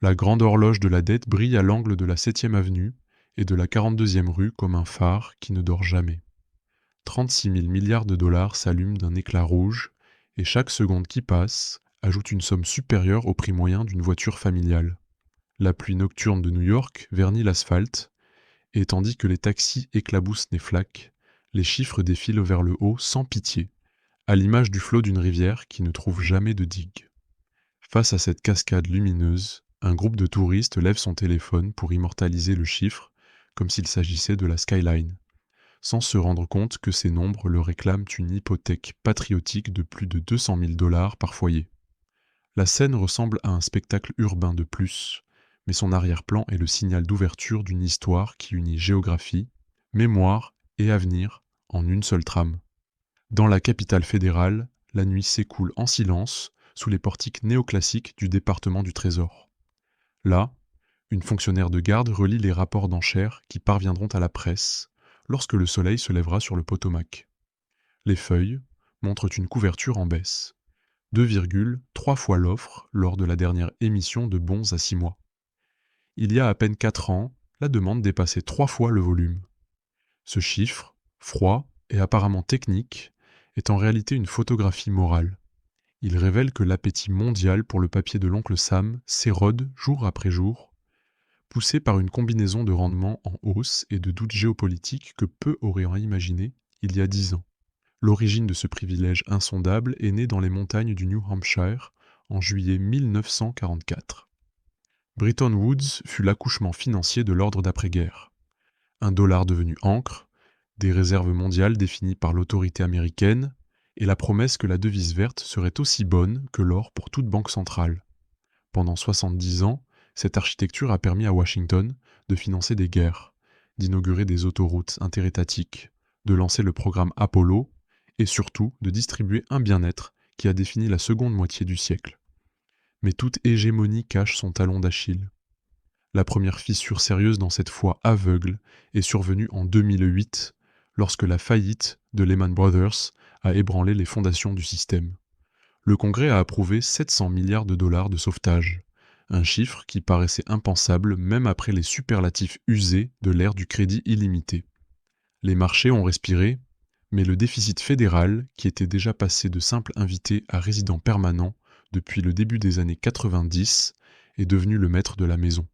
La grande horloge de la dette brille à l'angle de la 7e avenue et de la 42e rue comme un phare qui ne dort jamais. 36 000 milliards de dollars s'allument d'un éclat rouge et chaque seconde qui passe ajoute une somme supérieure au prix moyen d'une voiture familiale. La pluie nocturne de New York vernit l'asphalte et tandis que les taxis éclaboussent les flaques, les chiffres défilent vers le haut sans pitié, à l'image du flot d'une rivière qui ne trouve jamais de digue. Face à cette cascade lumineuse, un groupe de touristes lève son téléphone pour immortaliser le chiffre comme s'il s'agissait de la skyline, sans se rendre compte que ces nombres leur réclament une hypothèque patriotique de plus de 200 000 dollars par foyer. La scène ressemble à un spectacle urbain de plus, mais son arrière-plan est le signal d'ouverture d'une histoire qui unit géographie, mémoire et avenir en une seule trame. Dans la capitale fédérale, la nuit s'écoule en silence sous les portiques néoclassiques du département du Trésor. Là, une fonctionnaire de garde relie les rapports d'enchères qui parviendront à la presse lorsque le soleil se lèvera sur le Potomac. Les feuilles montrent une couverture en baisse. 2,3 fois l'offre lors de la dernière émission de bons à 6 mois. Il y a à peine 4 ans, la demande dépassait 3 fois le volume. Ce chiffre, froid et apparemment technique, est en réalité une photographie morale. Il révèle que l'appétit mondial pour le papier de l'oncle Sam s'érode jour après jour, poussé par une combinaison de rendements en hausse et de doutes géopolitiques que peu auraient imaginé il y a 10 ans. L'origine de ce privilège insondable est née dans les montagnes du New Hampshire en juillet 1944. Bretton Woods fut l'accouchement financier de l'ordre d'après-guerre. Un dollar devenu encre, des réserves mondiales définies par l'autorité américaine et la promesse que la devise verte serait aussi bonne que l'or pour toute banque centrale. Pendant 70 ans, cette architecture a permis à Washington de financer des guerres, d'inaugurer des autoroutes interétatiques, de lancer le programme Apollo et surtout de distribuer un bien-être qui a défini la seconde moitié du siècle. Mais toute hégémonie cache son talon d'Achille. La première fissure sérieuse dans cette foi aveugle est survenue en 2008, lorsque la faillite de Lehman Brothers a ébranlé les fondations du système. Le Congrès a approuvé 700 milliards de dollars de sauvetage, un chiffre qui paraissait impensable même après les superlatifs usés de l'ère du crédit illimité. Les marchés ont respiré, mais le déficit fédéral, qui était déjà passé de simple invité à résident permanent depuis le début des années 90, est devenu le maître de la maison.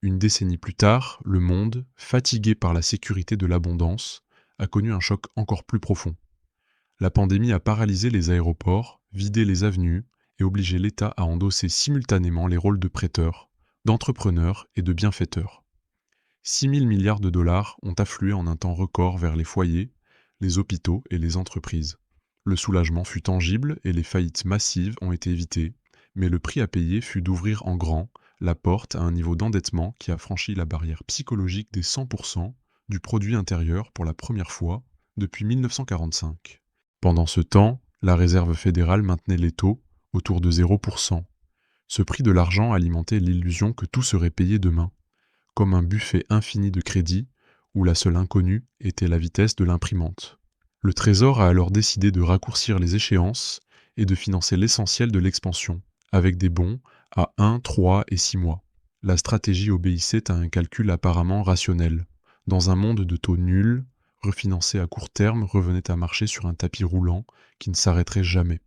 Une décennie plus tard, le monde, fatigué par la sécurité de l'abondance, a connu un choc encore plus profond. La pandémie a paralysé les aéroports, vidé les avenues et obligé l'État à endosser simultanément les rôles de prêteur, d'entrepreneur et de bienfaiteur. 6 000 milliards de dollars ont afflué en un temps record vers les foyers, les hôpitaux et les entreprises. Le soulagement fut tangible et les faillites massives ont été évitées, mais le prix à payer fut d'ouvrir en grand la porte à un niveau d'endettement qui a franchi la barrière psychologique des 100% du produit intérieur pour la première fois depuis 1945. Pendant ce temps, la Réserve fédérale maintenait les taux autour de 0%. Ce prix de l'argent alimentait l'illusion que tout serait payé demain, comme un buffet infini de crédit où la seule inconnue était la vitesse de l'imprimante. Le Trésor a alors décidé de raccourcir les échéances et de financer l'essentiel de l'expansion, avec des bons à 1, 3 et 6 mois. La stratégie obéissait à un calcul apparemment rationnel. Dans un monde de taux nuls, refinancer à court terme revenait à marcher sur un tapis roulant qui ne s'arrêterait jamais.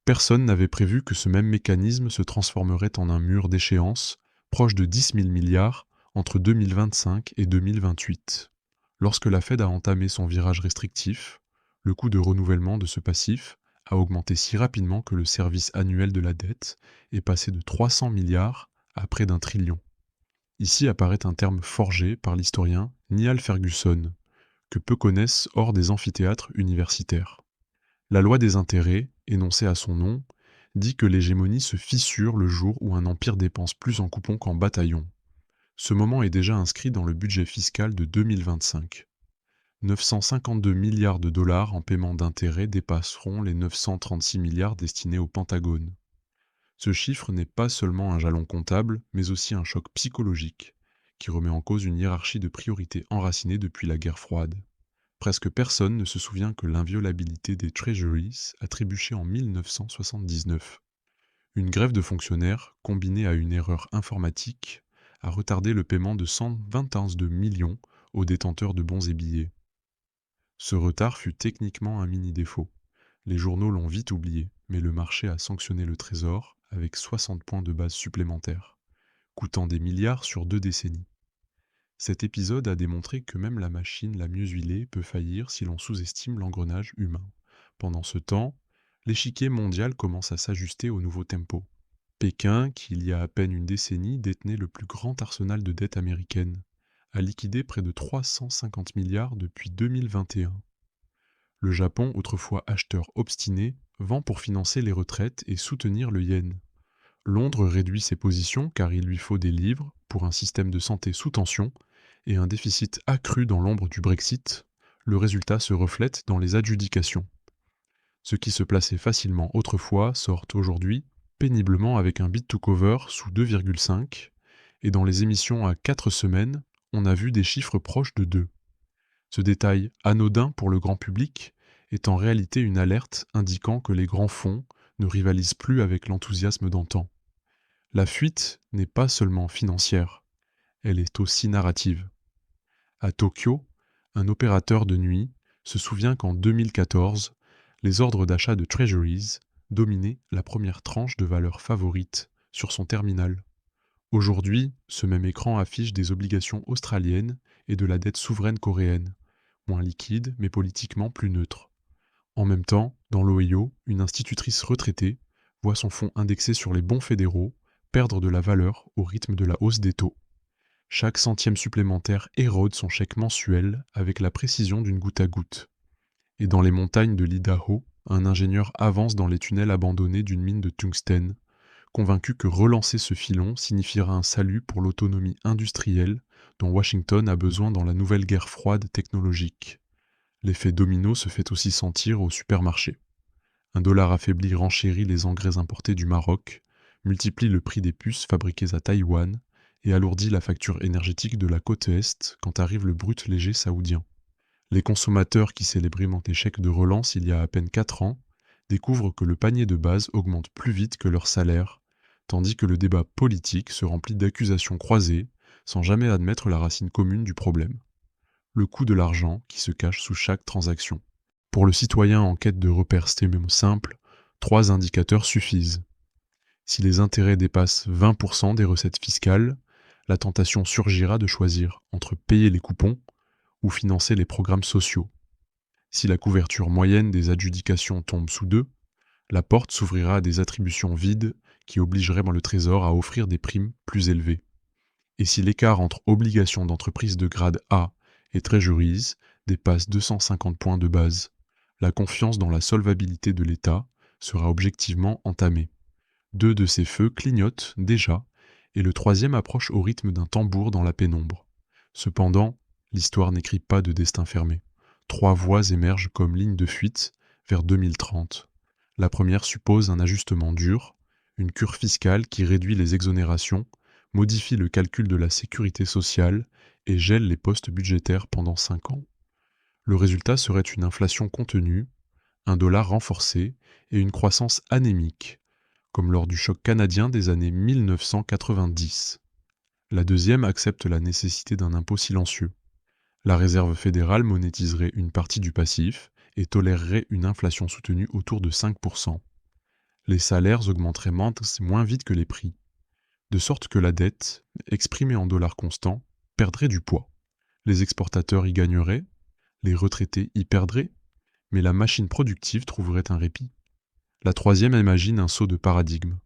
Personne n'avait prévu que ce même mécanisme se transformerait en un mur d'échéance proche de 10 000 milliards entre 2025 et 2028. Lorsque la Fed a entamé son virage restrictif, le coût de renouvellement de ce passif a augmenté si rapidement que le service annuel de la dette est passé de 300 milliards à près d'1 trillion. Ici apparaît un terme forgé par l'historien Niall Ferguson, que peu connaissent hors des amphithéâtres universitaires. La loi des intérêts, énoncée à son nom, dit que l'hégémonie se fissure le jour où un empire dépense plus en coupons qu'en bataillons. Ce moment est déjà inscrit dans le budget fiscal de 2025. 952 milliards de dollars en paiement d'intérêts dépasseront les 936 milliards destinés au Pentagone. Ce chiffre n'est pas seulement un jalon comptable, mais aussi un choc psychologique, qui remet en cause une hiérarchie de priorités enracinée depuis la guerre froide. Presque personne ne se souvient que l'inviolabilité des Treasuries a trébuché en 1979. Une grève de fonctionnaires, combinée à une erreur informatique, a retardé le paiement de 121 millions aux détenteurs de bons et billets. Ce retard fut techniquement un mini-défaut. Les journaux l'ont vite oublié, mais le marché a sanctionné le Trésor avec 60 points de base supplémentaires, coûtant des milliards sur 2 décennies. Cet épisode a démontré que même la machine la mieux huilée peut faillir si l'on sous-estime l'engrenage humain. Pendant ce temps, l'échiquier mondial commence à s'ajuster au nouveau tempo. Pékin, qui il y a à peine une décennie détenait le plus grand arsenal de dettes américaines, a liquidé près de 350 milliards depuis 2021. Le Japon, autrefois acheteur obstiné, vend pour financer les retraites et soutenir le yen. Londres réduit ses positions car il lui faut des livres pour un système de santé sous tension et un déficit accru dans l'ombre du Brexit. Le résultat se reflète dans les adjudications. Ce qui se plaçait facilement autrefois sort aujourd'hui péniblement avec un bid to cover sous 2,5 et dans les émissions à 4 semaines, on a vu des chiffres proches de 2. Ce détail anodin pour le grand public est en réalité une alerte indiquant que les grands fonds ne rivalisent plus avec l'enthousiasme d'antan. La fuite n'est pas seulement financière, elle est aussi narrative. À Tokyo, un opérateur de nuit se souvient qu'en 2014, les ordres d'achat de Treasuries dominaient la première tranche de valeur favorite sur son terminal. Aujourd'hui, ce même écran affiche des obligations australiennes et de la dette souveraine coréenne, moins liquide mais politiquement plus neutre. En même temps, dans l'Ohio, une institutrice retraitée voit son fonds indexé sur les bons fédéraux perdre de la valeur au rythme de la hausse des taux. Chaque centième supplémentaire érode son chèque mensuel avec la précision d'une goutte à goutte. Et dans les montagnes de l'Idaho, un ingénieur avance dans les tunnels abandonnés d'une mine de tungstène, convaincu que relancer ce filon signifiera un salut pour l'autonomie industrielle dont Washington a besoin dans la nouvelle guerre froide technologique. L'effet domino se fait aussi sentir au supermarché. Un dollar affaibli renchérit les engrais importés du Maroc, multiplie le prix des puces fabriquées à Taïwan et alourdit la facture énergétique de la côte Est quand arrive le brut léger saoudien. Les consommateurs qui célébraient des chèques de relance il y a à peine 4 ans découvrent que le panier de base augmente plus vite que leur salaire, tandis que le débat politique se remplit d'accusations croisées sans jamais admettre la racine commune du problème. Le coût de l'argent qui se cache sous chaque transaction. Pour le citoyen en quête de repères simples, 3 indicateurs suffisent. Si les intérêts dépassent 20% des recettes fiscales, la tentation surgira de choisir entre payer les coupons ou financer les programmes sociaux. Si la couverture moyenne des adjudications tombe sous 2, la porte s'ouvrira à des attributions vides qui obligeraient le Trésor à offrir des primes plus élevées. Et si l'écart entre obligations d'entreprise de grade A et Treasuries dépasse 250 points de base, la confiance dans la solvabilité de l'État sera objectivement entamée. 2 de ces feux clignotent déjà, et le troisième approche au rythme d'un tambour dans la pénombre. Cependant, l'histoire n'écrit pas de destin fermé. 3 voies émergent comme ligne de fuite vers 2030. La première suppose un ajustement dur, une cure fiscale qui réduit les exonérations, modifie le calcul de la sécurité sociale et gèle les postes budgétaires pendant 5 ans. Le résultat serait une inflation contenue, un dollar renforcé et une croissance anémique, comme lors du choc canadien des années 1990. La deuxième accepte la nécessité d'un impôt silencieux. La Réserve fédérale monétiserait une partie du passif et tolérerait une inflation soutenue autour de 5%. Les salaires augmenteraient moins vite que les prix, de sorte que la dette, exprimée en dollars constants, perdrait du poids. Les exportateurs y gagneraient, les retraités y perdraient, mais la machine productive trouverait un répit. La troisième imagine un saut de paradigme.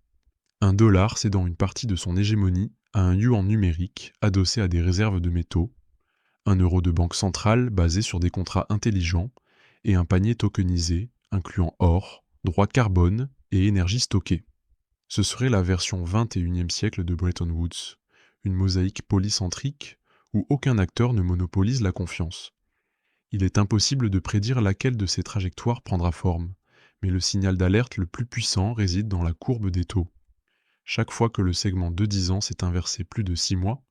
Un dollar cédant une partie de son hégémonie à un yuan numérique adossé à des réserves de métaux, un euro de banque centrale basé sur des contrats intelligents et un panier tokenisé incluant or, droit carbone et énergie stockée. Ce serait la version 21e siècle de Bretton Woods, une mosaïque polycentrique où aucun acteur ne monopolise la confiance. Il est impossible de prédire laquelle de ces trajectoires prendra forme, mais le signal d'alerte le plus puissant réside dans la courbe des taux. Chaque fois que le segment de 10 ans s'est inversé plus de 6 mois,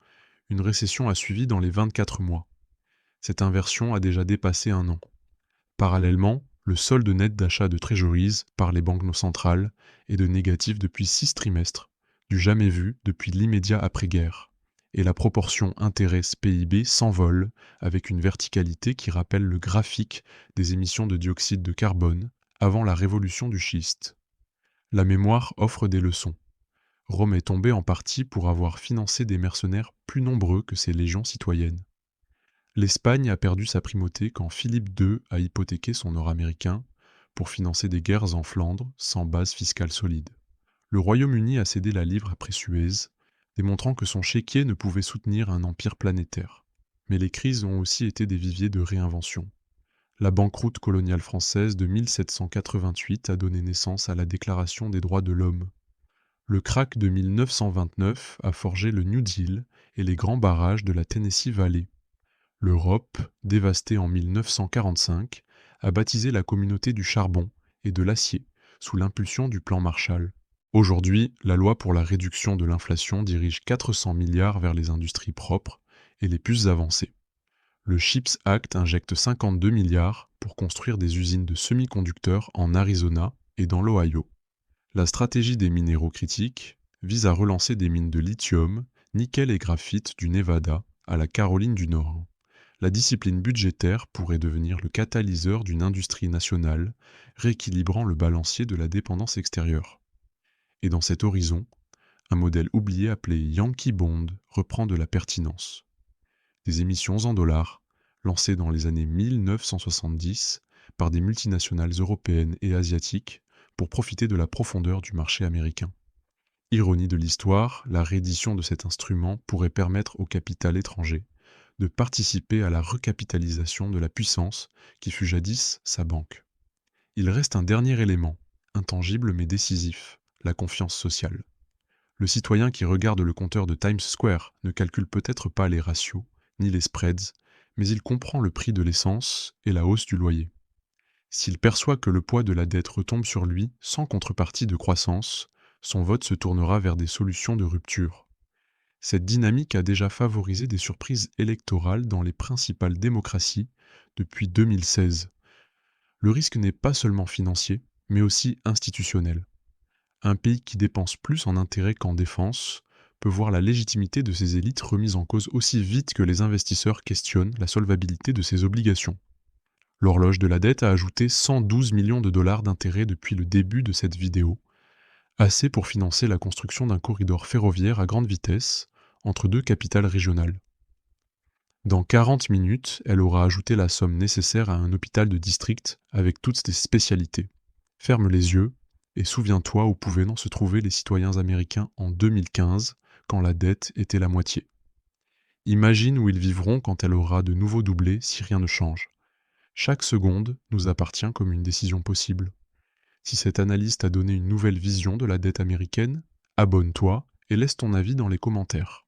une récession a suivi dans les 24 mois. Cette inversion a déjà dépassé 1 an. Parallèlement, Le solde net d'achat de treasuries par les banques centrales est de négatif depuis 6 trimestres, du jamais vu depuis l'immédiat après-guerre. Et la proportion intérêt-PIB s'envole avec une verticalité qui rappelle le graphique des émissions de dioxyde de carbone avant la révolution du schiste. La mémoire offre des leçons. Rome est tombée en partie pour avoir financé des mercenaires plus nombreux que ses légions citoyennes. L'Espagne a perdu sa primauté quand Philippe II a hypothéqué son or américain pour financer des guerres en Flandre sans base fiscale solide. Le Royaume-Uni a cédé la livre après Suez, démontrant que son chéquier ne pouvait soutenir un empire planétaire. Mais les crises ont aussi été des viviers de réinvention. La banqueroute coloniale française de 1788 a donné naissance à la Déclaration des droits de l'homme. Le krach de 1929 a forgé le New Deal et les grands barrages de la Tennessee Valley. L'Europe, dévastée en 1945, a baptisé la communauté du charbon et de l'acier sous l'impulsion du plan Marshall. Aujourd'hui, la loi pour la réduction de l'inflation dirige 400 milliards vers les industries propres et les plus avancées. Le CHIPS Act injecte 52 milliards pour construire des usines de semi-conducteurs en Arizona et dans l'Ohio. La stratégie des minéraux critiques vise à relancer des mines de lithium, nickel et graphite du Nevada à la Caroline du Nord. La discipline budgétaire pourrait devenir le catalyseur d'une industrie nationale, rééquilibrant le balancier de la dépendance extérieure. Et dans cet horizon, un modèle oublié appelé Yankee Bond reprend de la pertinence. Des émissions en dollars, lancées dans les années 1970 par des multinationales européennes et asiatiques pour profiter de la profondeur du marché américain. Ironie de l'histoire, la réédition de cet instrument pourrait permettre au capital étranger de participer à la recapitalisation de la puissance qui fut jadis sa banque. Il reste un dernier élément, intangible mais décisif, la confiance sociale. Le citoyen qui regarde le compteur de Times Square ne calcule peut-être pas les ratios, ni les spreads, mais il comprend le prix de l'essence et la hausse du loyer. S'il perçoit que le poids de la dette retombe sur lui sans contrepartie de croissance, son vote se tournera vers des solutions de rupture. Cette dynamique a déjà favorisé des surprises électorales dans les principales démocraties depuis 2016. Le risque n'est pas seulement financier, mais aussi institutionnel. Un pays qui dépense plus en intérêts qu'en défense peut voir la légitimité de ses élites remise en cause aussi vite que les investisseurs questionnent la solvabilité de ses obligations. L'horloge de la dette a ajouté 112 millions de dollars d'intérêts depuis le début de cette vidéo, assez pour financer la construction d'un corridor ferroviaire à grande vitesse entre deux capitales régionales. Dans 40 minutes, elle aura ajouté la somme nécessaire à un hôpital de district avec toutes ses spécialités. Ferme les yeux et souviens-toi où pouvaient se trouver les citoyens américains en 2015, quand la dette était la moitié. Imagine où ils vivront quand elle aura de nouveau doublé si rien ne change. Chaque seconde nous appartient comme une décision possible. Si cette analyse t'a donné une nouvelle vision de la dette américaine, abonne-toi et laisse ton avis dans les commentaires.